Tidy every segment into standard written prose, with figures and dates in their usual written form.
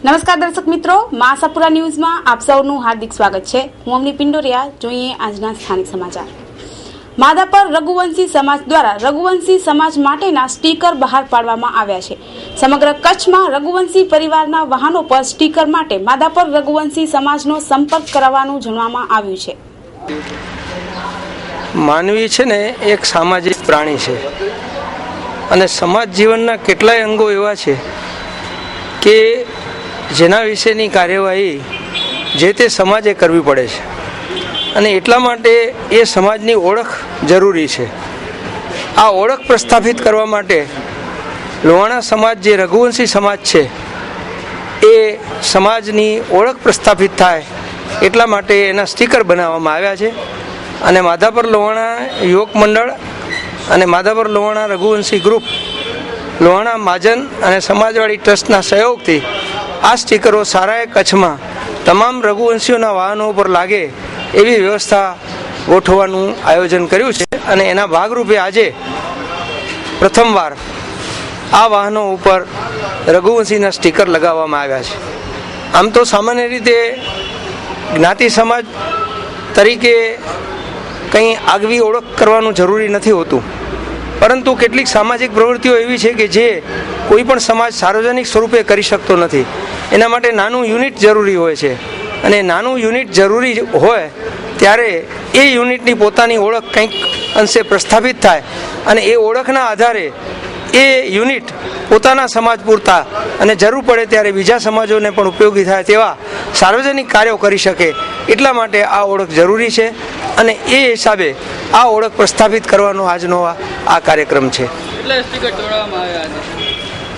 નમસ્કાર દર્શક મિત્રો, મા આશાપુરા ન્યૂઝમાં આપ સૌનું હાર્દિક સ્વાગત છે। હું અમની પિંડોરિયા। જોઈએ આજના સ્થાનિક સમાચાર। માધાપર રઘુવંશી સમાજ દ્વારા રઘુવંશી સમાજ માટેના સ્ટીકર બહાર પાડવામાં આવ્યા છે। સમગ્ર કચ્છમાં રઘુવંશી પરિવારના વાહનો પર સ્ટીકર માટે માધાપર રઘુવંશી સમાજનો સંપર્ક કરાવવાનું જણાવવામાં આવ્યું છે। માનવી છે ને એક સામાજિક પ્રાણી છે અને સમાજ જીવનના કેટલાય અંગો એવા છે કે જેના વિશેની કાર્યવાહી જે તે સમાજે કરવી પડે છે અને એટલા માટે એ સમાજની ઓળખ જરૂરી છે। આ ઓળખ પ્રસ્થાપિત કરવા માટે લોહાણા સમાજ જે રઘુવંશી સમાજ છે એ સમાજની ઓળખ પ્રસ્થાપિત થાય એટલા માટે એના સ્ટીકર બનાવવામાં આવ્યા છે અને માધાપર લોહાણા યુવક મંડળ અને માધાપર લોહાણા રઘુવંશી ગ્રુપ, લોહાણા મહાજન અને સમાજવાડી ટ્રસ્ટના સહયોગથી આ સ્ટીકરો સારાએ કચ્છમાં તમામ રઘુવંશીઓના વાહનો ઉપર લાગે એવી વ્યવસ્થા ગોઠવવાનું આયોજન કર્યું છે અને એના ભાગરૂપે આજે પ્રથમવાર આ વાહનો ઉપર રઘુવંશીના સ્ટીકર લગાવવામાં આવ્યા છે। આમ તો સામાન્ય રીતે જ્ઞાતિ સમાજ તરીકે કંઈ આગવી ઓળખ કરવાનું જરૂરી નથી હોતું, પરંતુ કેટલીક સામાજિક પ્રવૃત્તિઓ એવી છે કે જે કોઈ પણ સમાજ સાર્વજનિક સ્વરૂપે કરી શકતો નથી। એના માટે નાનું યુનિટ જરૂરી હોય છે અને નાનું યુનિટ જરૂરી હોય ત્યારે એ યુનિટની પોતાની ઓળખ કંઈક અંશે પ્રસ્થાપિત થાય અને એ ઓળખના આધારે એ યુનિટ પોતાના સમાજ પૂરતા અને જરૂર પડે ત્યારે બીજા સમાજોને પણ ઉપયોગી થાય તેવા સાર્વજનિક કાર્યો કરી શકે, એટલા માટે આ ઓળખ જરૂરી છે અને એ હિસાબે આ ઓળખ પ્રસ્થાપિત કરવાનો આજનો આ કાર્યક્રમ છે।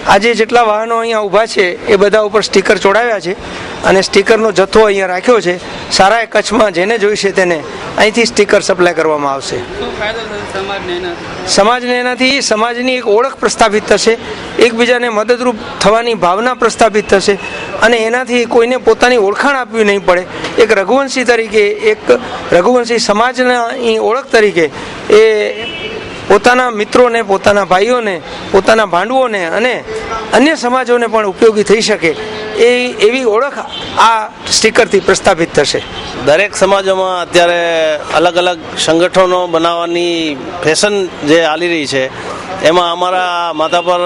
આજે જેટલા વાહનો અહીંયા ઊભા છે એ બધા ઉપર સ્ટીકર ચોડાવ્યા છે અને સ્ટીકરનો જથ્થો અહીંયા રાખ્યો છે। સારા કચ્છમાં જેને જોઈશે તેને અહીંથી સ્ટીકર સપ્લાય કરવામાં આવશે। સમાજને એનાથી સમાજની એક ઓળખ પ્રસ્થાપિત થશે, એકબીજાને મદદરૂપ થવાની ભાવના પ્રસ્થાપિત થશે અને એનાથી કોઈને પોતાની ઓળખાણ આપવી નહીં પડે। એક રઘુવંશી તરીકે, એક રઘુવંશી સમાજની ઓળખ તરીકે એ પોતાના મિત્રોને, પોતાના ભાઈઓને, પોતાના ભાંડવોને અને અન્ય સમાજોને પણ ઉપયોગી થઈ શકે એવી ઓળખ આ સ્ટીકરથી પ્રસ્થાપિત થશે। દરેક સમાજોમાં અત્યારે અલગ અલગ સંગઠનો બનાવવાની ફેશન જે ચાલી રહી છે, એમાં અમારા માધાપર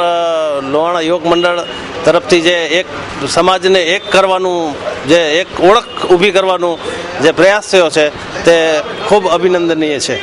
લોહાણા યુવક મંડળ તરફથી જે એક સમાજને એક કરવાનું, જે એક ઓળખ ઊભી કરવાનું જે પ્રયાસ થયો છે તે ખૂબ અભિનંદનીય છે।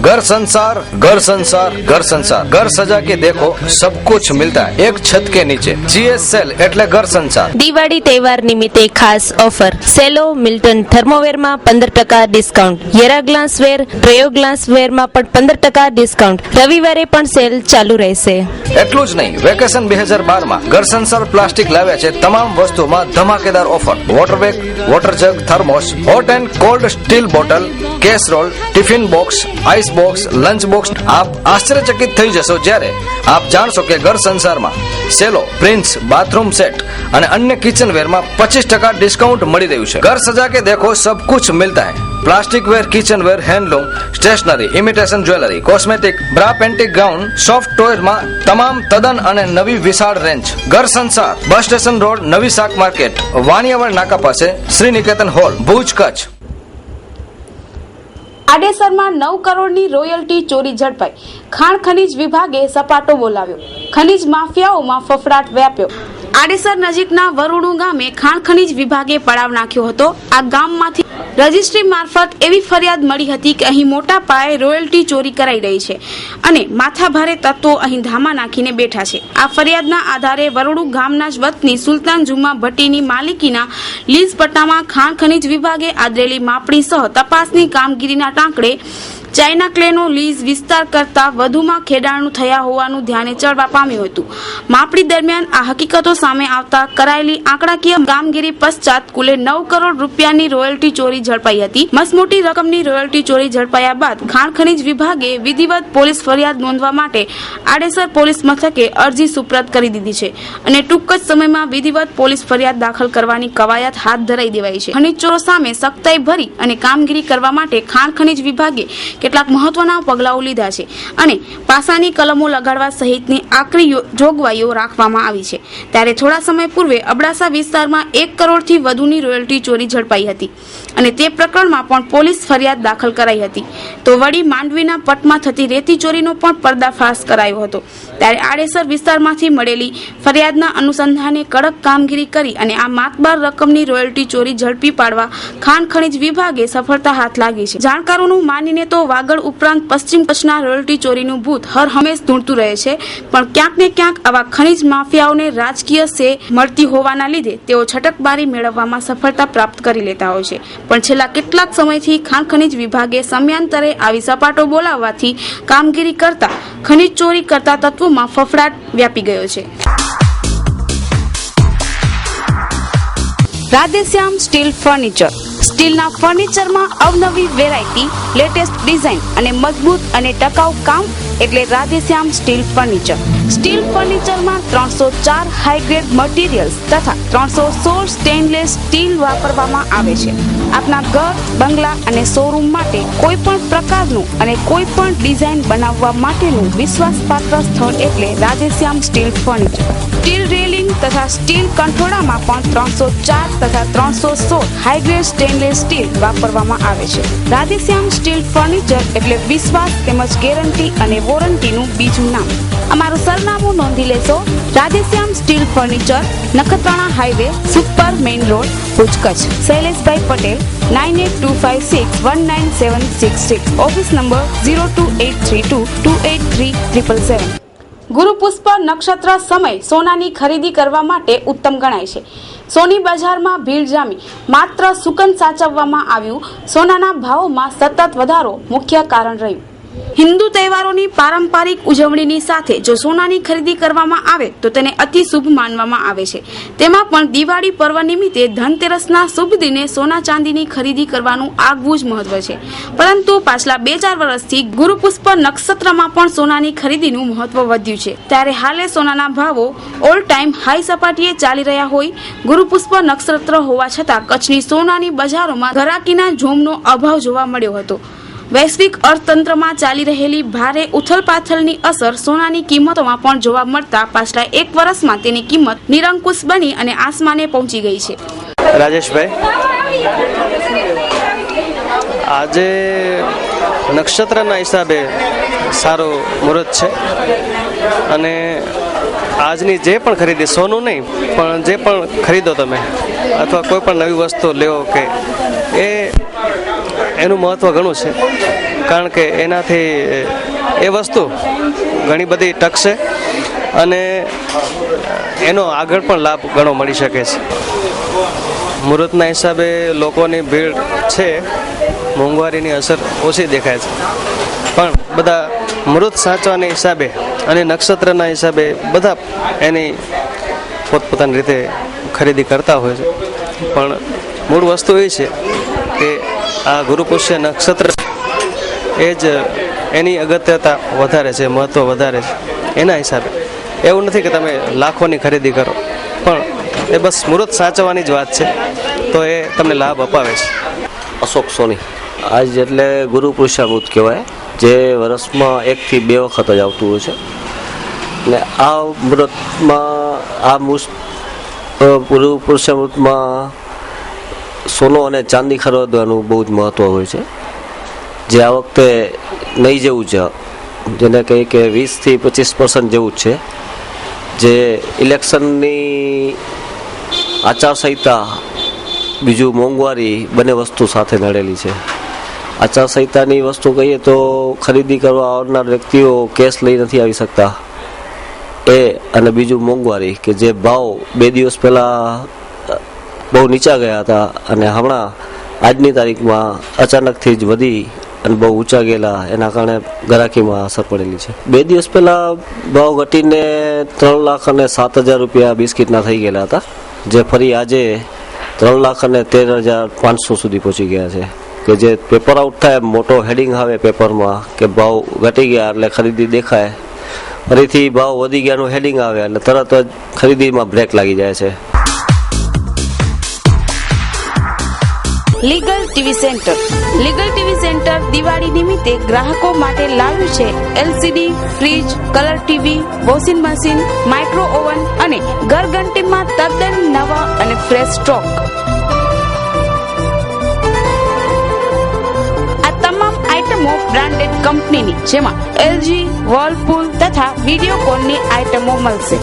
घर संसार, घर संसार, घर संसार, घर सजा के देखो सब कुछ मिलता है एक छत के नीचे। GSL એટલે ઘર સંસાર। દિવાળી તહેવાર નિમિત્તે ખાસ ઓફર। સેલો મિલ્ટન થર્મોવેર માં 15% ડિસ્કાઉન્ટ, યેરા ગ્લાસવેર, ટ્રેયો ગ્લાસવેર માં પણ 15% ડિસ્કાઉન્ટ। રવિવારે પણ સેલ ચાલુ રહેશે। એટલું જ નહીં, વેકેશન 2012 માં ઘર સંસાર પ્લાસ્ટિક લાવ્યા છે તમામ વસ્તુમાં ધમાકેદાર offer. Water bag, water jug, thermos, hot and cold steel bottle, casserole, tiffin box, ice box, lunch box. આપ આશ્ચર્યચકિત થઈ જશો જ્યારે આપ જાણશો કે ઘર સંસારમાં સેલો, પ્રિન્સ, બાથરૂમ સેટ અને અન્ય કિચનવેરમાં 25% ડિસ્કાઉન્ટ મળી રહ્યું છે। ઘર સજા કે દેખો સબ કુછ મિલતા હૈ। Plastic ware, kitchen ware, handloom, stationery, imitation jewellery, cosmetic, bra, panty, gown, soft ટોયમાં તમામ તદ્દન અને નવી વિશાળ રેન્જ। ઘર સંસાર, બસ સ્ટેશન રોડ, નવી શાક માર્કેટ, વાણિયાવાડ નાકા પાસે, શ્રી નિકેતન હોલ, ભુજ, કચ્છ। આડેસરમાં 9 કરોડની રોયલ્ટી ચોરી ઝડપાઈ। ખાણ ખનીજ વિભાગે સપાટો બોલાવ્યો। ખનીજ માફિયાઓમાં ફફડાટ વ્યાપ્યો। આડેસર નજીકના વરુણુ ગામે ખાણ ખનીજ વિભાગે પડાવ નાખ્યો હતો। આ ગામમાંથી રજિસ્ટ્રી મારફત એવી ફરિયાદ મળી હતી કે અહીં મોટા પાયે રોયલ્ટી ચોરી કરાઈ રહી છે અને માથાભારે તત્વો અહીં ધામા નાખીને બેઠા છે। આ ફરિયાદના આધારે વરુણુ ગામના જ વતની સુલતાન જુમા ભટ્ટીની માલિકીના લીઝ પટ્ટામાં ખાણ ખનીજ વિભાગે આદરેલી માપણી સહ તપાસની કામગીરીના ટાંકડે ચાઇના ક્લેનો લીઝ વિસ્તાર કરતા વધુમાં ખેડાણું થયા હોવાનું ધ્યાને ચડવા પામ્યું હતું। માપણી દરમિયાન આ હકીકતો સામે આવતા કરાયેલી આંકડાકીય કામગીરી પશ્ચાત કુલે 9 કરોડ રૂપિયાની રોયલ્ટી ચોરી ઝડપાઈ હતી। મસમોટી રકમની રોયલ્ટી ચોરી ઝડપાયા બાદ ખાણ ખનીજ વિભાગે વિધિવત પોલીસ ફરિયાદ નોંધવા માટે આડેસર પોલીસ મથકે અરજી સુપ્રત કરી દીધી છે અને ટૂંક જ સમયમાં વિધિવત પોલીસ ફરિયાદ દાખલ કરવાની કવાયત હાથ ધરાઈ દેવાઈ છે। ખનીજ ચોરો સામે સખ્તાઈ ભરી અને કામગીરી કરવા માટે ખાણ ખનીજ વિભાગે કેટલાક મહત્વના પગલાઓ લીધા છે અને પાસાની કલમો લગાડવા સહિતની આકરી જોગવાઈઓ રાખવામાં આવી છે. ત્યારે થોડા સમય પૂર્વે અબડાસા વિસ્તારમાં 1 કરોડથી વધુની રોયલ્ટી ચોરી ઝડપાઈ હતી અને તે પ્રકરણમાં પણ પોલીસ ફરિયાદ દાખલ કરાઈ હતી. તો વળી માંડવીના પટમાં થતી રેતી ચોરીનો પણ પર્દાફાશ કરાયો હતો. ત્યારે આડેસર વિસ્તારમાંથી મળેલી ફરિયાદના અનુસંધાને કડક કામગીરી કરી અને આ માતબાર રકમની રોયલ્ટી ચોરી ઝડપી પાડવા ખાણ ખનીજ વિભાગે સફળતા હાથ લાગી છે. જાણકારોનું માનીને તો વાગડ ઉપરાંત પશ્ચિમ કચ્છના રોયલ્ટી ચોરીનું ભૂત હર હંમેશ ધૂણતું રહે છે, પણ ક્યાંક ને ક્યાંક આવા ખનીજ માફિયાઓને રાજકીય સે મળતી હોવાના લીધે તેઓ છટકબારી મેળવવામાં સફળતા પ્રાપ્ત કરી લેતા હોય છે. પણ છેલ્લા કેટલાક સમયથી ખાણ ખનીજ વિભાગે સમયાંતરે આવી સપાટો બોલાવવાથી કામગીરી કરતા ખનીજ ચોરી કરતા તત્વોમાં ફફડાટ વ્યાપી ગયો છે. Radheshyam steel furniture. સ્ટીલના ફર્નિચરમાં અવનવી વેરાયટી, લેટેસ્ટ ડિઝાઇન અને મજબૂત અને ટકાઉ કામ એટલે રાધેશ્યામ સ્ટીલ ફર્નિચર. સ્ટીલ ફર્નિચરમાં 304 હાઈગ્રેડ મટીરિયલ્સ તથા 316 સ્ટેનલેસ સ્ટીલ વાપરવામાં આવે છે. આપના ઘર, બંગલા અને શોરૂમ માટે કોઈ પણ પ્રકારનું અને કોઈ પણ ડિઝાઇન બનાવવા માટેનું વિશ્વાસપાત્ર સ્થળ એટલે Radheshyam steel furniture. Steel railing તથા સ્ટીલ કંઠોળામાં પણ 304 તથા 316 હાઈગ્રેડ સ્ટેનલેસ સ્ટીલ વાપરવામાં આવે છે. રાધેશ્યામ સ્ટીલ ફર્નિચર એટલે વિશ્વાસ તેમજ ગેરંટી અને વોરંટીનું બીજું નામ. અમારું સરનામું નોંધી લેશો. Radheshyam steel furniture, Nakhatrana highway, super main road, Bhuj, Kutch. Shaileshbhai Patel, 9825619766. Office number 02832283777. Guru પુષ્પ નક્ષત્ર સમય સોનાની ખરીદી કરવા માટે ઉત્તમ ગણાય છે. સોની બજારમાં ભીડ જામી માત્ર સુકન સાચવવામાં આવ્યું. સોનાના ભાવોમાં સતત વધારો મુખ્ય કારણ રહ્યું. હિન્દુ તહેવારોની પારંપરિક ઉજવણીની સાથે જો સોનાની ખરીદી કરવામાં આવે તો તેને અતિ શુભ માનવામાં આવે છે. તેમાં પણ દિવાળી પર્વ નિમિત્તે ધનતેરસના શુભ દિને સોના ચાંદીની ખરીદી કરવાનું આગવું જ મહત્વ છે. પરંતુ પાછલા 2-4 વર્ષથી ગુરુ પુષ્પ નક્ષત્રમાં પણ સોનાની ખરીદીનું મહત્વ વધ્યું છે. ત્યારે હાલે સોનાના ભાવો ઓલ ટાઈમ હાઈ સપાટીએ ચાલી રહ્યા હોય. ગુરુ પુષ્પ નક્ષત્ર હોવા છતાં કચ્છની સોનાની બજારોમાં ઘરાકીના જોમનો અભાવ જોવા મળ્યો હતો. વૈશ્વિક અર્થતંત્રમાં ચાલી રહેલી ભારે ઉથલપાથલની અસર સોનાની કિંમતોમાં પણ જોવા મળતા પાછલા 1 વર્ષમાં તેની કિંમત નિરંકુશ બની અને આસમાને પહોંચી ગઈ છે. રાજેશભાઈ, આજે નક્ષત્રના હિસાબે સારો મુહૂર્ત છે અને આજની જે પણ ખરીદી, સોનું નહીં પણ જે પણ ખરીદો તમે અથવા કોઈ પણ નવી વસ્તુ લેવો કે એનું મહત્ત્વ ઘણું છે. કારણ કે એનાથી એ વસ્તુ ઘણી બધી ટકશે અને એનો આગળ પણ લાભ ઘણો મળી શકે છે. મુહૂર્તના હિસાબે લોકોની ભીડ છે, મોંઘવારીની અસર ઓછી દેખાય છે, પણ બધા મુહૂર્ત સાચવાના હિસાબે અને નક્ષત્રના હિસાબે બધા એની પોતપોતાની રીતે ખરીદી કરતા હોય છે. પણ મૂળ વસ્તુ એ છે કે આ ગુરુ પુષ્ય નક્ષત્ર એ જ એની અગત્યતા વધારે છે, મહત્ત્વ વધારે છે. એના હિસાબે એવું નથી કે તમે લાખોની ખરીદી કરો, પણ એ બસ મુહૂર્ત સાચવવાની જ વાત છે, તો એ તમને લાભ અપાવે છે. અશોક સોની. આજ એટલે ગુરુ પુષ્યામૃત કહેવાય, જે વર્ષમાં 1 થી 2 વખત જ આવતું હોય છે. ને આ મુહૂર્તમાં ગુરુ પુષ્યામૃતમાં સોનો અને ચાંદી ખરીદવાનું બહુ જ મહત્ત્વ હોય છે, જે આ વખતે નહીં જેવું છે, જેને કહીએ કે 20 થી 25% જેવું જ છે. જે ઇલેક્શનની આચારસંહિતા, બીજું મોંઘવારી, બંને વસ્તુ સાથે નડેલી છે. આચારસંહિતાની વસ્તુ કહીએ તો ખરીદી કરવા આવનાર વ્યક્તિઓ કેશ લઈ નથી આવી શકતા એ, અને બીજું મોંઘવારી કે જે ભાવ 2 દિવસ પહેલાં બહુ નીચા ગયા હતા અને હમણાં આજની તારીખમાં અચાનકથી જ વધી અને બહુ ઊંચા ગયેલા, એના કારણે ગ્રાહકીમાં અસર પડેલી છે. 2 દિવસ પહેલાં ભાવ ઘટીને 3,07,000 રૂપિયા બિસ્કિટના થઈ ગયેલા હતા, જે ફરી આજે 3,13,500 સુધી પહોંચી ગયા છે. કે જે પેપર આઉટ થાય, મોટો હેડિંગ આવે પેપરમાં કે ભાવ ઘટી ગયા એટલે ખરીદી દેખાય, ફરીથી ભાવ વધી ગયાનું હેડિંગ આવે એટલે તરત જ ખરીદીમાં બ્રેક લાગી જાય છે. Legal TV centre. Legal TV centre Diwali નિમિત્તે ગ્રાહકો માટે લાવ્યું છે LCD, fridge, colour TV, washing machine, micro oven અને ઘરઘંટીમાં તદ્દન નવા અને ફ્રેશ સ્ટોક. આ તમામ આઇટમો બ્રાન્ડેડ કંપનીની, જેમાં એલજી, વર્લપુલ તથા વિડીયોકોનની આઇટમો મળશે.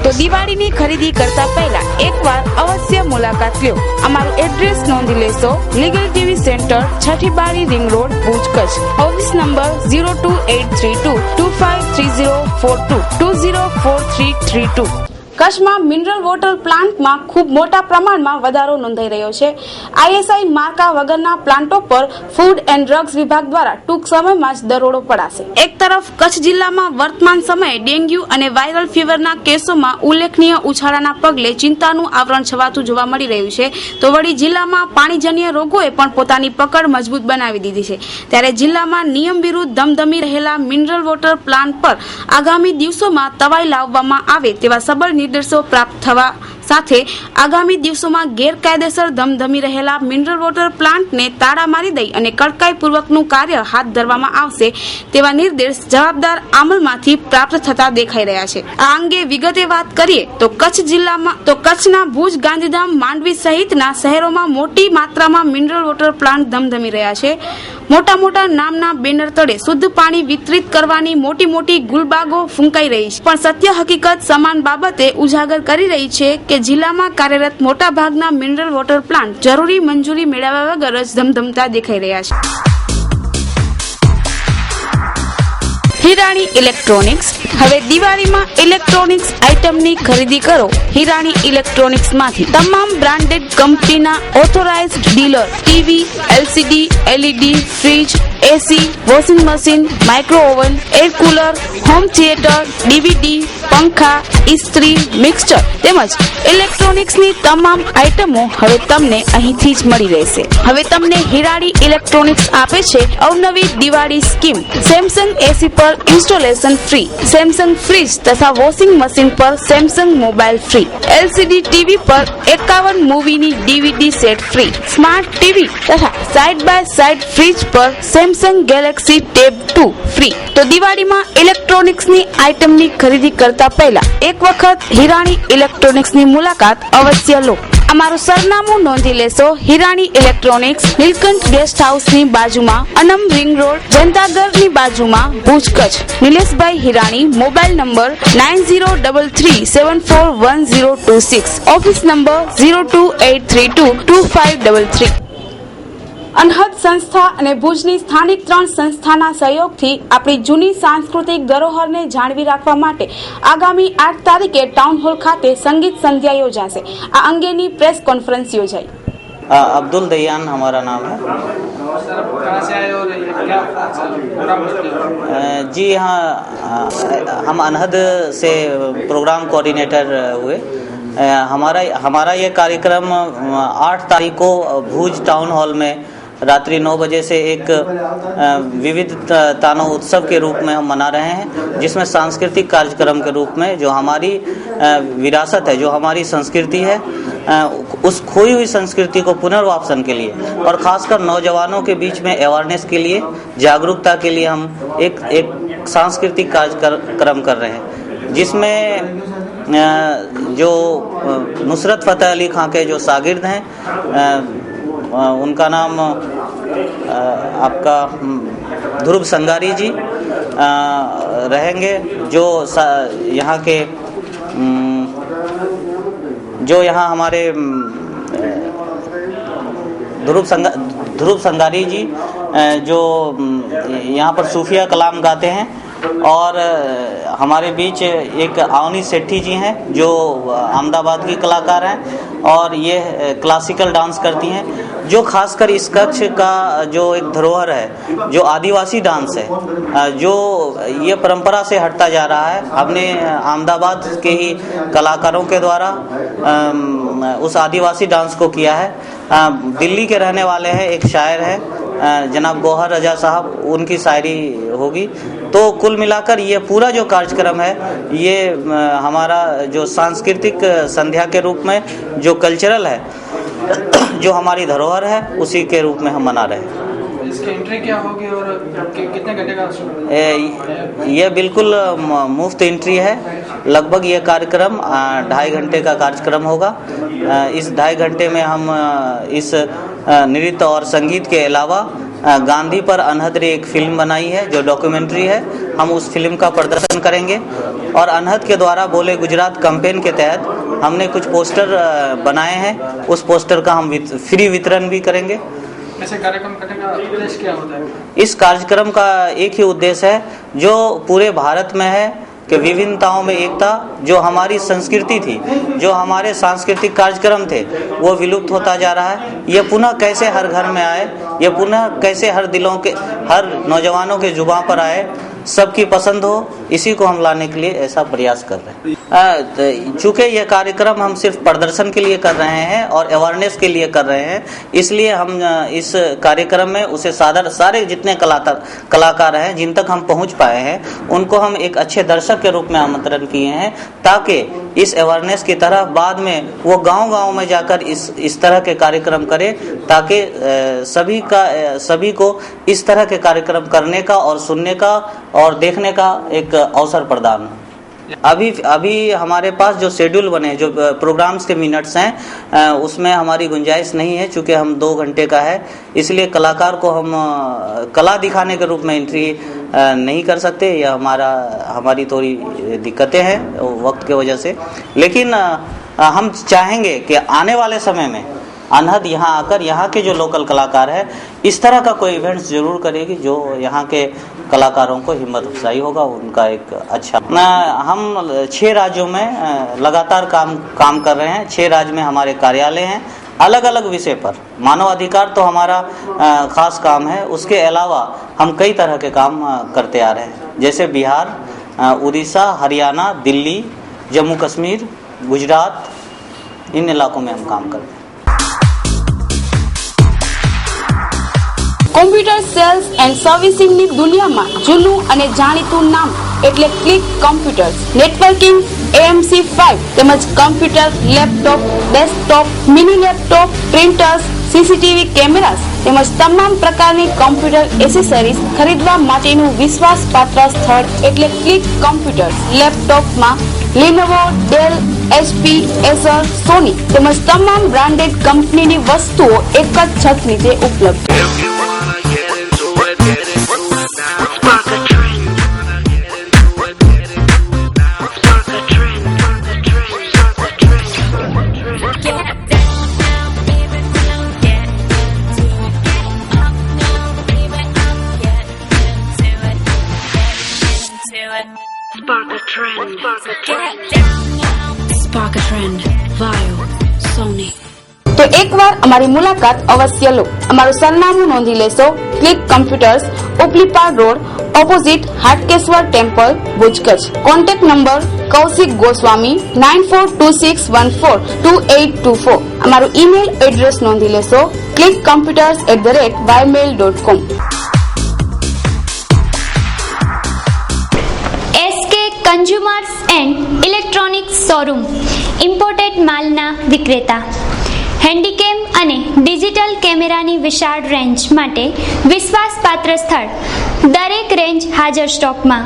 તો દિવાળીની ખરીદી કરતા પહેલા એકવાર અવશ્ય મુલાકાત લો. અમારું એડ્રેસ નોંધી લેશો. લીગલ ટીવી સેન્ટર, છઠ્ઠી બારી, ring road, Bhuj, Kutch. Office number 028322530442 204332. કચ્છમાં મિનરલ વોટર પ્લાન્ટમાં ખૂબ મોટા પ્રમાણમાં વધારો નોંધાઈ રહ્યો છે. આઈએસઆઈ માર્કા વગરના પ્લાન્ટો પર ફૂડ એન્ડ ડ્રગ્સ વિભાગ દ્વારા ટૂંક સમયમાં જ દરોડો પડાશે. એક તરફ કચ્છ જિલ્લામાં વર્તમાન સમયે ડેન્ગ્યુ અને વાયરલ ફીવરના કેસોમાં ઉલ્લેખનીય ઉછાળાના પગલે ચિંતાનું આવરણ છવાતું જોવા મળી રહ્યું છે, તો વળી જિલ્લામાં પાણીજન્ય રોગોએ પણ પોતાની પકડ મજબૂત બનાવી દીધી છે. ત્યારે જિલ્લામાં નિયમ વિરુદ્ધ ધમધમી રહેલા મિનરલ વોટર પ્લાન્ટ પર આગામી દિવસોમાં તવાઈ લાવવામાં આવે તેવા સબળ નિર્દેશો પ્રાપ્ત થવા સાથે આગામી દિવસોમાં ગેરકાયદેસર ધમધમી રહેલા મિનરલ વોટર પ્લાન્ટને તાળા મારી દઈ અને કડકાઈપૂર્વકનું કાર્ય હાથ ધરવામાં આવશે તેવા નિર્દેશ જવાબદાર અમલમાંથી પ્રાપ્ત થતા દેખાઈ રહ્યા છે. આ અંગે વિગતે વાત કરીએ તો કચ્છના ભુજ, ગાંધીધામ, માંડવી સહિતના શહેરોમાં મોટી માત્રામાં મિનરલ વોટર પ્લાન્ટ ધમધમી રહ્યા છે. મોટા મોટા નામના બેનર તળે શુદ્ધ પાણી વિતરિત કરવાની મોટી મોટી ગુલબાગો ફૂંકાઈ રહી છે, પણ સત્ય હકીકત સમાન બાબતે ઉજાગર કરી રહી છે કે જિલ્લામાં કાર્યરત મોટા ભાગના મિનરલ વોટર પ્લાન્ટ જરૂરી મંજૂરી મેળવ્યા વગર જ ધમધમતા દેખાઈ રહ્યા છે. હિરાણી ઇલેક્ટ્રોનિક્સ. હવે દિવાળીમાં ઇલેક્ટ્રોનિક્સ આઇટમની ખરીદી કરો હિરાણી ઇલેક્ટ્રોનિક્સમાંથી. તમામ બ્રાન્ડેડ કંપનીના authorised dealer TV, LCD, LED, fridge, AC, washing machine, micro oven, air cooler, home theatre, DVD, પંખા, ઇસ્ત્રી, મિક્સચર તેમજ ઇલેક્ટ્રોનિક્સની તમામ આઇટમો હવે તમને અહીંથી જ મળી રહેશે. હવે તમને હિરાણી ઇલેક્ટ્રોનિક્સ આપે છે અવનવી દિવાળી સ્કીમ. સેમસંગ એસી પર ઇન્સ્ટોલેશન ફ્રી, સેમસંગ ફ્રીજ તથા વોશિંગ મશીન પર Samsung mobile free, LCD TV પર 51 મૂવીની DVD set free, smart TV તથા સાઇડ બાય સાઇડ ફ્રીજ પર સેમસંગ ગેલેક્સી ટેબ 2 ફ્રી. તો દિવાળીમાં ઇલેક્ટ્રોનિક્સની આઇટમની ખરીદી કરતા પહેલા એક વખત હિરાણી ઇલેક્ટ્રોનિક્સની મુલાકાત અવશ્ય લો. અમારું સરનામું નોંધી લેશો. હિરાણી ઇલેક્ટ્રોનિક્સ, નીલકંઠ ગેસ્ટ હાઉસની બાજુમાં, અનમ રિંગ રોડ, જનતાગરની બાજુમાં, Bhuj, Kutch. Nileshbhai Hirani. Mobile number 9033741026. Office number 028322533. અનહદ સંસ્થા અને ભુજની સ્થાનિક 3 સંસ્થાના સહયોગથી આપણી જૂની સાંસ્કૃતિક ધરોહરને જાળવી રાખવા માટે આગામી 8 તારીખે ટાઉન હોલ ખાતે સંગીત સંધ્યા યોજાશે. આ અંગેની પ્રેસ કોન્ફરન્સ યોજાઈ. अब्दुल दयान हमारा नाम है जी. हाँ, हम अनहद से प्रोग्राम कोऑर्डिनेटर हुए. हमारा ये कार्यक्रम 8 तारीख को भुज टाउन हॉल में रात्रि 9 बजे से एक विविध तानों उत्सव के रूप में हम मना रहे हैं, जिसमें सांस्कृतिक कार्यक्रम के रूप में जो हमारी विरासत है, जो हमारी संस्कृति है, उस खोई हुई संस्कृति को पुनर्वापसन के लिए और खासकर नौजवानों के बीच में अवेयरनेस के लिए, जागरूकता के लिए हम एक सांस्कृतिक कार्यक्रम कर रहे हैं, जिसमें जो नुसरत फतेह अली खां के जो शागिर्द हैं, उनका नाम आपका ध्रुव संगारी जी रहेंगे, जो यहाँ के यहाँ हमारे ध्रुव संगारी जी जो यहाँ पर सूफिया कलाम गाते हैं, और हमारे बीच एक आवनी सेठी जी हैं जो अहमदाबाद की कलाकार हैं और ये क्लासिकल डांस करती हैं, जो खासकर इस कच्छ का जो एक धरोहर है, जो आदिवासी डांस है, जो ये परंपरा से हटता जा रहा है. हमने अहमदाबाद के ही कलाकारों के द्वारा उस आदिवासी डांस को किया है. दिल्ली के रहने वाले हैं, एक शायर है जनाब गौहर रजा साहब, उनकी शायरी होगी। तो कुल मिलाकर ये पूरा जो कार्यक्रम है ये हमारा जो सांस्कृतिक संध्या के रूप में जो कल्चरल है, जो हमारी धरोहर है, उसी के रूप में हम मना रहे हैं। इसकी एंट्री क्या होगी और कितने घंटे का? ये बिल्कुल मुफ्त एंट्री है। लगभग ये कार्यक्रम 2.5 घंटे का कार्यक्रम होगा। इस 2.5 घंटे में हम इस नृत्य और संगीत के अलावा गांधी पर अनहद एक फिल्म बनाई है जो डॉक्यूमेंट्री है, हम उस फिल्म का प्रदर्शन करेंगे। और अनहद के द्वारा बोले गुजरात कैंपेन के तहत हमने कुछ पोस्टर बनाए हैं, उस पोस्टर का हम फ्री वितरण भी करेंगे। ऐसे कार्यक्रम करने का उद्देश्य क्या होता है? इस कार्यक्रम का एक ही उद्देश्य है जो पूरे भारत में है कि विभिन्नताओं में एकता, जो हमारी संस्कृति थी, जो हमारे सांस्कृतिक कार्यक्रम थे, वो विलुप्त होता जा रहा है। ये पुनः कैसे हर घर में आए, ये पुनः कैसे हर दिलों के, हर नौजवानों के जुबान पर आए, सबकी पसंद हो, इसी को हम लाने के लिए ऐसा प्रयास कर रहे हैं। चूँकि ये कार्यक्रम हम सिर्फ प्रदर्शन के लिए कर रहे हैं और अवेयरनेस के लिए कर रहे हैं, इसलिए हम इस कार्यक्रम में उसे सारे जितने कलाकार हैं जिन तक हम पहुंच पाए हैं, उनको हम एक अच्छे दर्शक के रूप में आमंत्रण किए हैं, ताकि इस अवेयरनेस की तरह बाद में वो गांव-गांव में जाकर इस तरह के कार्यक्रम करें, ताकि सभी को इस तरह के कार्यक्रम करने का और सुनने का और देखने का एक अवसर प्रदान हो। अभी हमारे पास जो शेड्यूल बने, जो प्रोग्राम्स के मिनट्स हैं, उसमें हमारी गुंजाइश नहीं है, चूँकि हम 2 घंटे का है, इसलिए कलाकार को हम कला दिखाने के रूप में एंट्री नहीं कर सकते। यह हमारी थोड़ी दिक्कतें हैं वक्त की वजह से। लेकिन हम चाहेंगे कि आने वाले समय में अनहद यहाँ आकर यहाँ के जो लोकल कलाकार है, इस तरह का कोई इवेंट्स जरूर करेगी जो यहाँ के कलाकारों को हिम्मत अफजाई होगा, उनका एक अच्छा। हम 6 राज्यों में लगातार काम कर रहे हैं। 6 राज्य में हमारे कार्यालय हैं, अलग अलग विषय पर। मानव अधिकार तो हमारा खास काम है, उसके अलावा हम कई तरह के काम करते आ रहे हैं, जैसे बिहार, उड़ीसा, हरियाणा, दिल्ली, जम्मू कश्मीर, गुजरात, इन इलाकों में हम काम करते हैं। કોમ્પ્યુટર સેલ્સ એન્ડ સર્વિસિંગની દુનિયામાં જૂનું અને જાણીતું નામ એટલે ક્લિક કોમ્પ્યુટર્સ, નેટવર્કિંગ, AMC5 તેમજ computer, laptop, desktop, mini laptop, printers, CCTV cameras તેમજ તમામ પ્રકારની કમ્પ્યુટર એસેસરીઝ ખરીદવા માટેનું વિશ્વાસપાત્ર સ્થળ એટલે ક્લિક કોમ્પ્યુટર્સ. લેપટોપમાં Lenovo, Dell, HP, Acer, Sony તેમજ તમામ બ્રાન્ડેડ કંપનીની વસ્તુઓ એક જ છત નીચે ઉપલબ્ધ. Spark a trend. Vaio, Sony. તો એકવાર અમારી મુલાકાત અવશ્ય લો. અમારું સરનામું નોંધી લેશો. Click computers, Upalipad road, opposite Hatkeshwar temple, Bhuj Kutch. Contact number Kaushik Goswami 9426142824. અમારું ઈમેલ એડ્રેસ નોંધી લેશો. clickcomputers@ymail.com. Consumers and electronics showroom, imported માલના વિક્રેતા. હેન્ડીકેમ અને ડિજિટલ કેમેરાની વિશાળ રેન્જ માટે વિશ્વાસપાત્ર સ્થળ. દરેક રેન્જ હાજર સ્ટોકમાં.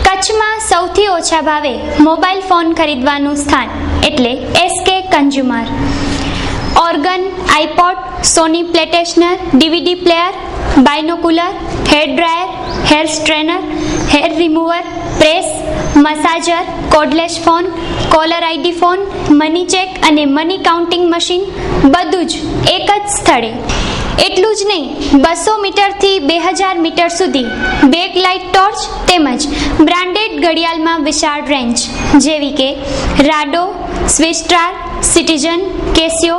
કચ્છમાં સૌથી ઓછા ભાવે મોબાઈલ ફોન ખરીદવાનું સ્થાન એટલે SK consumer. Organ, iPod, Sony PlayStation, DVD player, binocular, hair dryer, hair strainer, hair remover, press, massager, cordless phone, caller ID phone, money cheque અને મની કાઉન્ટિંગ મશીન, બધું જ એક જ સ્થળે. એટલું જ નહીં, 200 મીટરથી 2000 મીટર સુધી બેક લાઇટ ટોર્ચ તેમજ બ્રાન્ડેડ ઘડિયાળમાં વિશાળ રેન્જ જેવી કે Rado, Swisstar, Citizen, Casio.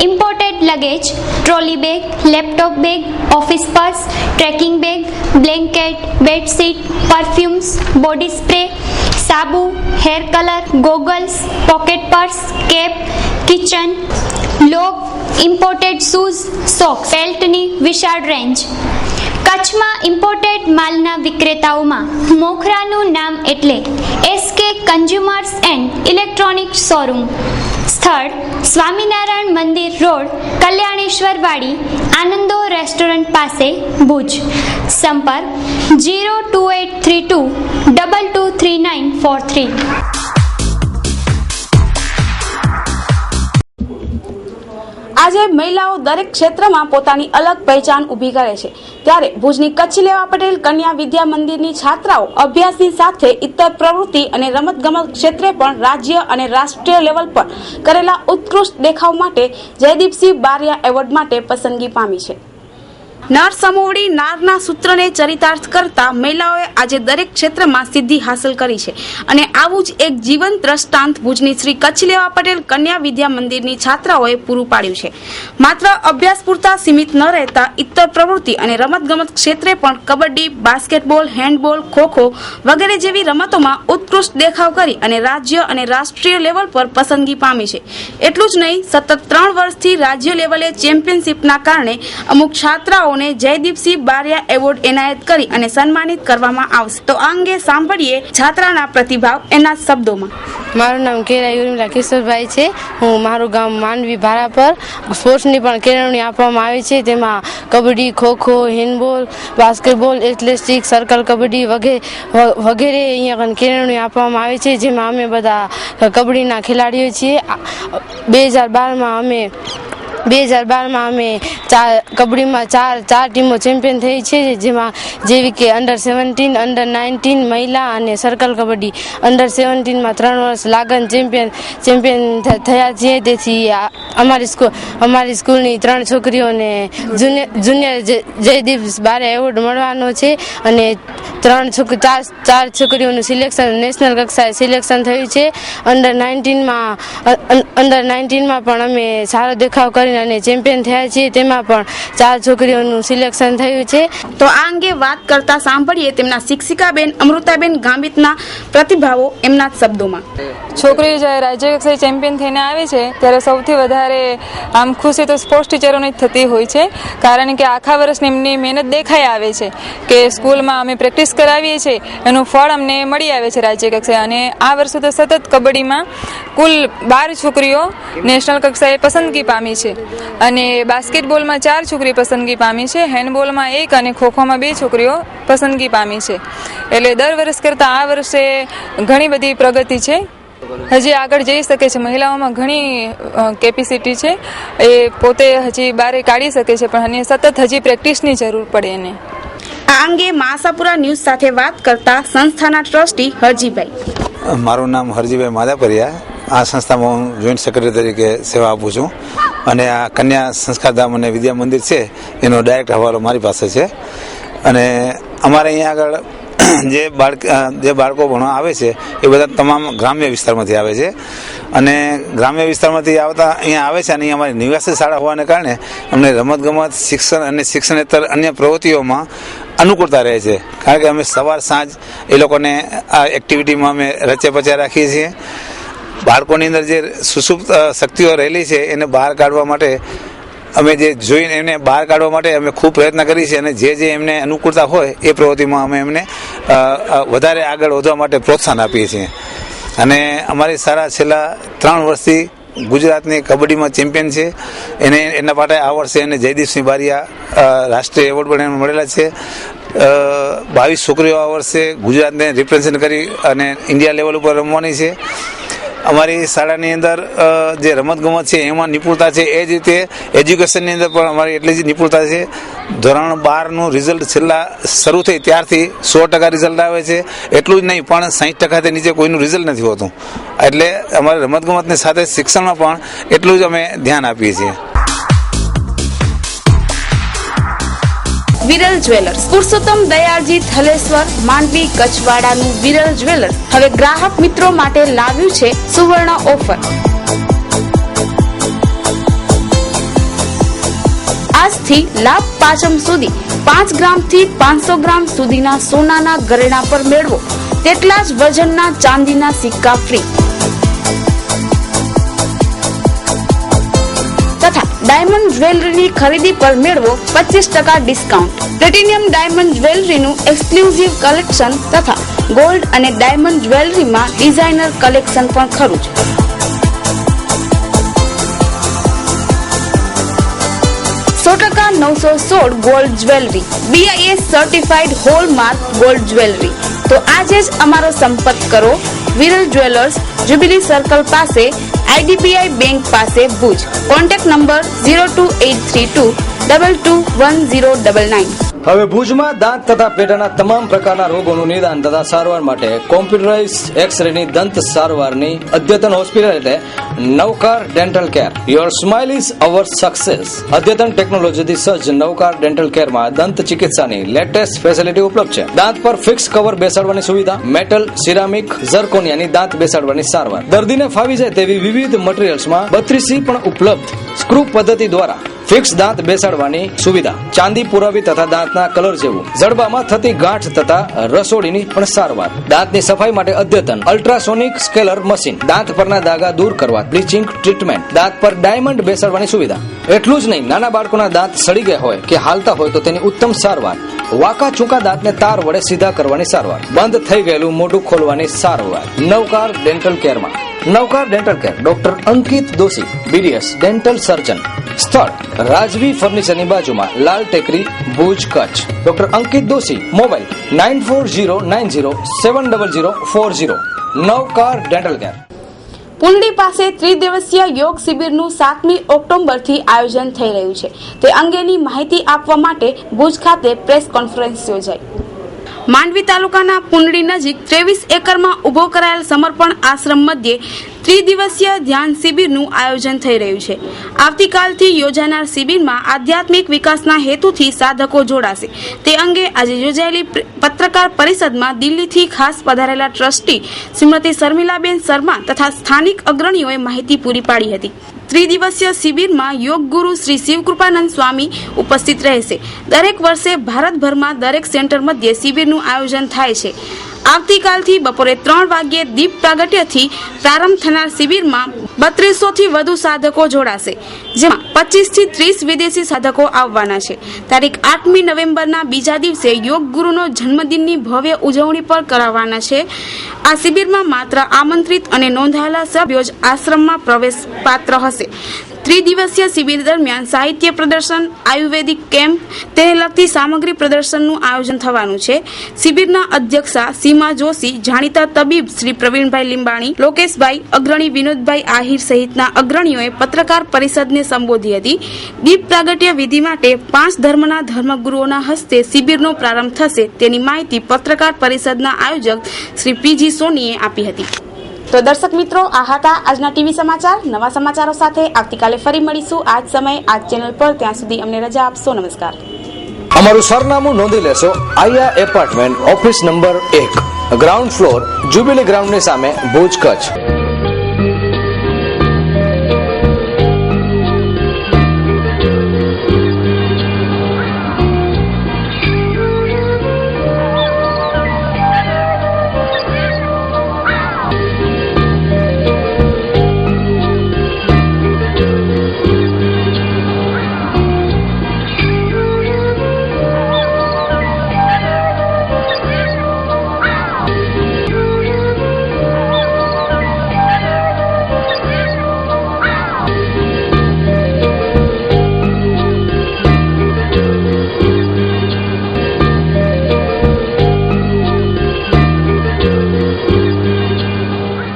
Imported luggage, trolley bag, laptop bag, office purse, trekking bag, blanket, bedsheet, perfumes, body spray, સાબુ, hair colour, goggles, pocket purse, cap, kitchen, લોગ imported shoes socks બેલ્ટની વિશાળ રેન્જ. કચ્છમાં ઇમ્પોર્ટેડ માલના વિક્રેતાઓમાં મોખરાનું નામ એટલે SK consumers and electronics showroom. સ્થળ સ્વામિનારાયણ મંદિર રોડ, કલ્યાણેશ્વર વાડી, આનંદો રેસ્ટોરન્ટ પાસે, ભુજ. સંપર્ક 02832 223943. આજે મહિલાઓ દરેક ક્ષેત્રમાં પોતાની અલગ પહેચાન ઊભી કરે છે, ત્યારે ભુજની કચ્છ લેવા પટેલ કન્યા વિદ્યા મંદિરની છાત્રાઓ અભ્યાસની સાથે ઇતર પ્રવૃત્તિ અને રમતગમત ક્ષેત્રે પણ રાજ્ય અને રાષ્ટ્રીય લેવલ પર કરેલા ઉત્કૃષ્ટ દેખાવ માટે જયદીપસિંહ બારિયા એવોર્ડ માટે પસંદગી પામી છે. નર સમોવડી નારના સૂત્રને ચરિતાર્થ કરતા મહિલાઓએ આજે દરેક ક્ષેત્રમાં સિદ્ધિ હાંસલ કરી છે અને આવું જ એક જીવંત દ્રષ્ટાંત ભુજની શ્રી કચ્છ લેવા પટેલ કન્યા વિદ્યા મંદિરની છાત્રાઓએ પૂરું પાડ્યું છે. માત્ર અભ્યાસ પૂરતા સીમિત ન રહેતા ઇતર પ્રવૃત્તિ અને રમતગમત ક્ષેત્રે પણ કબડ્ડી, બાસ્કેટબોલ, હેન્ડબોલ, ખોખો વગેરે જેવી રમતોમાં ઉત્કૃષ્ટ દેખાવ કરી અને રાજ્ય અને રાષ્ટ્રીય લેવલ પર પસંદગી પામી છે. એટલું જ નહીં, સતત 3 વર્ષથી રાજ્ય લેવલે ચેમ્પિયનશિપના કારણે અમુક છાત્રાઓ જયદીપસિંહ બારિયા એવોર્ડ એનાયત કરી અને સન્માનિત કરવામાં આવશે. તો આ અંગે સાંભળીએ છાત્રાના પ્રતિભાવ એના શબ્દોમાં. મારું નામ કેરા યુરિમલા કિશોરભાઈ છે. હું મારું ગામ માંડવી ભારા પર સ્પોર્ટ્સની પણ કેળવણી આપવામાં આવી છે. તેમાં kabaddi, kho kho, handball, basketball, athletics, circle kabaddi વગેરે અહીંયા કેળવણી આપવામાં આવી છે, જેમાં અમે બધા કબડ્ડીના ખેલાડીઓ છીએ. 2012માં અમે કબડ્ડીમાં ચાર ટીમો ચેમ્પિયન થઈ છે, જેમાં જેવી કે અંડર 17, અંડર 19 મહિલા અને સર્કલ કબડ્ડી. અંડર 17માં 3 વર્ષ લાગન ચેમ્પિયન થયા છીએ. તેથી અમારી સ્કૂલની 3 છોકરીઓને જુનિયર જયદીપ બારિયા એવોર્ડ મળવાનો છે અને 4 છોકરીઓનું સિલેક્શન નેશનલ કક્ષાએ સિલેક્શન થયું છે. અંડર 19માં પણ અમે સારો દેખાવ કરીને અને ચેમ્પિયન થયા છીએ. તેમાં પણ 4 છોકરીઓનું સિલેક્શન થયું છે. તો આ અંગે વાત કરતા સાંભળીએ તેમના શિક્ષિકાબેન અમૃતાબેન ગામિતના પ્રતિભાવો એમના શબ્દોમાં. છોકરીઓ જ્યારે રાજ્ય કક્ષાએ ચેમ્પિયન થઈને આવે છે ત્યારે સૌથી વધારે આમ ખુશી તો સ્પોર્ટ્સ ટીચરોની જ થતી હોય છે, કારણ કે આખા વર્ષની એમની મહેનત દેખાઈ આવે છે કે સ્કૂલમાં અમે પ્રેક્ટિસ કરાવીએ છીએ એનું ફળ અમને મળી આવે છે રાજ્ય કક્ષાએ. અને આ વર્ષે તો સતત કબડ્ડીમાં કુલ 12 છોકરીઓ નેશનલ કક્ષાએ પસંદગી પામી છે અને બાસ્કેટબોલમાં 4 છોકરી પસંદગી પામી છે, હેન્ડબોલમાં 1 અને ખોખોમાં 2 છોકરીઓ પસંદગી પામી છે. એટલે દર વર્ષ કરતાં આ વર્ષે ઘણી બધી પ્રગતિ છે. હજી આગળ જઈ શકે છે. મહિલાઓમાં ઘણી કેપેસિટી છે, એ પોતે હજી બહાર કાઢી શકે છે, પણ સતત હજી પ્રેક્ટિસની જરૂર પડે એને. આ અંગે માસાપુરા ન્યૂઝ સાથે વાત કરતા સંસ્થાના ટ્રસ્ટી હરજીભાઈ. મારું નામ હરજીભાઈ માધાપરિયા. આ સંસ્થામાં હું જોઈન્ટ સેક્રેટરી તરીકે સેવા આપું છું અને આ કન્યા સંસ્કારધામ અને વિદ્યા મંદિર છે એનો ડાયરેક્ટ હવાલો મારી પાસે છે. અને અમારે અહીંયા આગળ જે બાળકો ભણવા આવે છે એ બધા તમામ ગ્રામ્ય વિસ્તારમાંથી આવે છે અને ગ્રામ્ય વિસ્તારમાંથી આવતા અહીંયા આવે છે અને અહીંયા અમારી નિવાસી શાળા હોવાને કારણે અમને રમતગમત, શિક્ષણ અને શિક્ષણેતર અન્ય પ્રવૃત્તિઓમાં અનુકૂળતા રહે છે, કારણ કે અમે સવાર સાંજ એ લોકોને આ એક્ટિવિટીમાં અમે રચે પચે રાખીએ છીએ. બાળકોની અંદર જે સુસુપ્ત શક્તિઓ રહેલી છે એને બહાર કાઢવા માટે અમે જે જોઈને એમને બહાર કાઢવા માટે અમે ખૂબ પ્રયત્ન કરીએ છીએ અને જે એમને અનુકૂળતા હોય એ પ્રવૃત્તિમાં અમે એમને વધારે આગળ વધવા માટે પ્રોત્સાહન આપીએ છીએ. અને અમારી શાળા છેલ્લા 3 વર્ષથી ગુજરાતની કબડ્ડીમાં ચેમ્પિયન છે. એના માટે આ વર્ષે એને જયદીપસિંહ બારિયા રાષ્ટ્રીય એવોર્ડ પણ એને મળેલા છે. 22 છોકરીઓ આ વર્ષે ગુજરાતને રિપ્રેઝેન્ટ કરી અને ઇન્ડિયા લેવલ ઉપર રમવાની છે. અમારી શાળાની અંદર જે રમતગમત છે એમાં નિપુણતા છે, એ જ રીતે એજ્યુકેશનની અંદર પણ અમારી એટલી જ નિપુણતા છે. ધોરણ 12નું રિઝલ્ટ છેલ્લા શરૂ થઈ ત્યારથી 100% રિઝલ્ટ આવે છે. એટલું જ નહીં પણ 60%થી નીચે કોઈનું રિઝલ્ટ નથી હોતું. એટલે અમારે રમતગમતની સાથે શિક્ષણમાં પણ એટલું જ અમે ધ્યાન આપીએ છીએ. વિરલ જ્વેલર્સ, પુરુષોત્તમ દયાળજી થલેશ્વર, માંડવી, કચ્છવાડાનું વિરલ જ્વેલર્સ હવે ગ્રાહક મિત્રો માટે લાવ્યું છે સુવર્ણ ઓફર. આજથી લાભ પાંચમ સુધી 5 ગ્રામથી 500 ગ્રામ સુધીના સોનાના ઘરેણા પર મેળવો તેટલા જ વજનના ચાંદીના સિક્કા ફ્રી. ડાયમંડ જ્વેલરીની ખરીદી પર મેળવો 25% ડિસ્કાઉન્ટ. પ્લેટિનિયમ ડાયમંડ જ્વેલરીનું એક્સક્લુઝિવ કલેક્શન તથા ગોલ્ડ અને ડાયમંડ જ્વેલરીમાં ડિઝાઇનર કલેક્શન પણ ખરું છે. %, 916 gold jewellery, BIS certified hallmark gold jewellery. તો આજે જ અમારો સંપર્ક કરો. વિરલ જ્વેલર્સ, જ્યુબિલી સર્કલ પાસે, IDBI બેંક પાસે, ભુજ. Contact number 02832 221099. હવે ભુજમાં દાંત તથા પેટાના તમામ પ્રકારના રોગોનું નિદાન તથા સારવાર માટે કોમ્પ્યુટરાઇઝ એક્સ-રેની દંત સારવારની અદ્યતન હોસ્પિટલ એટલે Navkar dental care. Your smile is our success. અદ્યતન ટેકનોલોજીથી સજ્જ નવકાર ડેન્ટલ કેરમાં દંત ચિકિત્સાની લેટેસ્ટ ફેસિલિટી ઉપલબ્ધ છે. દાંત પર ફિક્સ કવર બેસાડવાની સુવિધા, મેટલ, સિરામિક, ઝર્કોનિયાની દાંત બેસાડવાની સારવાર, દર્દીને ફાવી જાય તેવી વિવિધ મટીરીયલ્સમાં 32C પણ ઉપલબ્ધ. સ્ક્રૂ પદ્ધતિ દ્વારા ફિક્સ દાંત બેસાડવાની સુવિધા, ચાંદી પુરાવી તથા દાંતના કલર જેવું, જડબામાં થતી ગાંઠ તથા રસોડીની પણ સારવાર, દાંતની સફાઈ માટે અદ્યતન અલ્ટ્રાસોનિક સ્કેલર મશીન, દાંત પરના દાગા દૂર કરવા બ્લીચિંગ ટ્રીટમેન્ટ, દાંત પર ડાયમંડ બેસાડવાની સુવિધા. એટલું જ નહીં, નાના બાળકોના દાંત સડી ગયા હોય કે હાલતા હોય તો તેની ઉત્તમ સારવાર, વાંકા ચૂકા દાંતને તાર વડે સીધા કરવાની સારવાર, બંધ થઈ ગયેલું મોઢું ખોલવાની સારવાર નવકાર ડેન્ટલ કેરમાં. નવકાર ડેન્ટલ કેર, ડોક્ટર અંકિત દોશી, BDS ડેન્ટલ સર્જન. સ્થળ રાજવી ફર્નિચરની બાજુમાં, લાલ ટેકરી, ભુજ, કચ્છ. ડોક્ટર અંકિત દોશી, મોબાઈલ 9409070040. નવકાર ડેન્ટલ કેર. પુંડી પાસે ત્રિદિવસીય યોગ શિબિરનું 7મી ઓક્ટોબરથી આયોજન થઈ રહ્યું છે. તે અંગેની માહિતી આપવા માટે ભુજ ખાતે પ્રેસ કોન્ફરન્સ યોજાઈ. માંડવી તાલુકાના પુંડી નજીક 23 એકરમાં ઉભો કરાયેલ સમર્પણ આશ્રમ મધ્યે ત્રિદિવસીય ધ્યાન શિબિરનું આયોજન થઈ રહ્યું છે. આવતીકાલથી યોજાનાર શિબિરમાં આધ્યાત્મિક વિકાસના હેતુથી સાધકો જોડાશે. તે અંગે આજે યોજાયેલી પત્રકાર પરિષદમાં દિલ્હીથી ખાસ પધારેલા ટ્રસ્ટી શ્રીમતી શર્મિલાબેન શર્મા તથા સ્થાનિક અગ્રણીઓએ માહિતી પૂરી પાડી હતી. ત્રિદિવસીય શિબિરમાં યોગ ગુરુ શ્રી શિવકૃપાનંદ સ્વામી ઉપસ્થિત રહેશે. દરેક વર્ષે ભારતભરમાં દરેક સેન્ટર મધ્યે શિબિરનું આયોજન થાય છે. આવતીકાલથી બપોરે 3 વાગ્યે દીપ પ્રાગટ્યથી પ્રારંભ થનાર શિબિરમાં 3200 થી વધુ સાધકો જોડાશે, જેમાં 25 થી 30 વિદેશી સાધકો આવવાના છે. તારીખ 8મી નવેમ્બરના બીજા દિવસે યોગ ગુરુનો જન્મદિનની ભવ્ય ઉજવણી પણ કરાવવાના છે. આ શિબિરમાં માત્ર આમંત્રિત અને નોંધાયેલા સભ્યો જ આશ્રમમાં પ્રવેશ પાત્ર હશે. ત્રિદિવસીય શિબિર દરમિયાન સાહિત્ય પ્રદર્શન, આયુર્વેદિક કેમ્પ, તેને લગતી સામગ્રી પ્રદર્શનનું આયોજન થવાનું છે. શિબિરના અધ્યક્ષા સીમા જોશી, જાણીતા તબીબ શ્રી પ્રવીણભાઈ લીંબાણી, લોકેશભાઈ, અગ્રણી વિનોદભાઈ આહિર સહિતના અગ્રણીઓએ પત્રકાર પરિષદને સંબોધી હતી. દીપ પ્રાગટ્ય વિધિ માટે 5 ધર્મના ધર્મગુરુઓના હસ્તે શિબિરનો પ્રારંભ થશે, તેની માહિતી પત્રકાર પરિષદના આયોજક શ્રી PG સોનીએ આપી હતી. તો દર્શક મિત્રો, આ હતા આજના ટીવી સમાચાર. નવા સમાચારો સાથે આવતીકાલે ફરી મળીશું આ જ સમયે આ ચેનલ પર. ત્યાં સુધી અમને રજા આપશો. નમસ્કાર. અમારું સરનામું નોંધી લેશો. આયા apartment, office number 1, ground floor, jubilee ગ્રાઉન્ડની સામે, ભુજ, કચ્છ.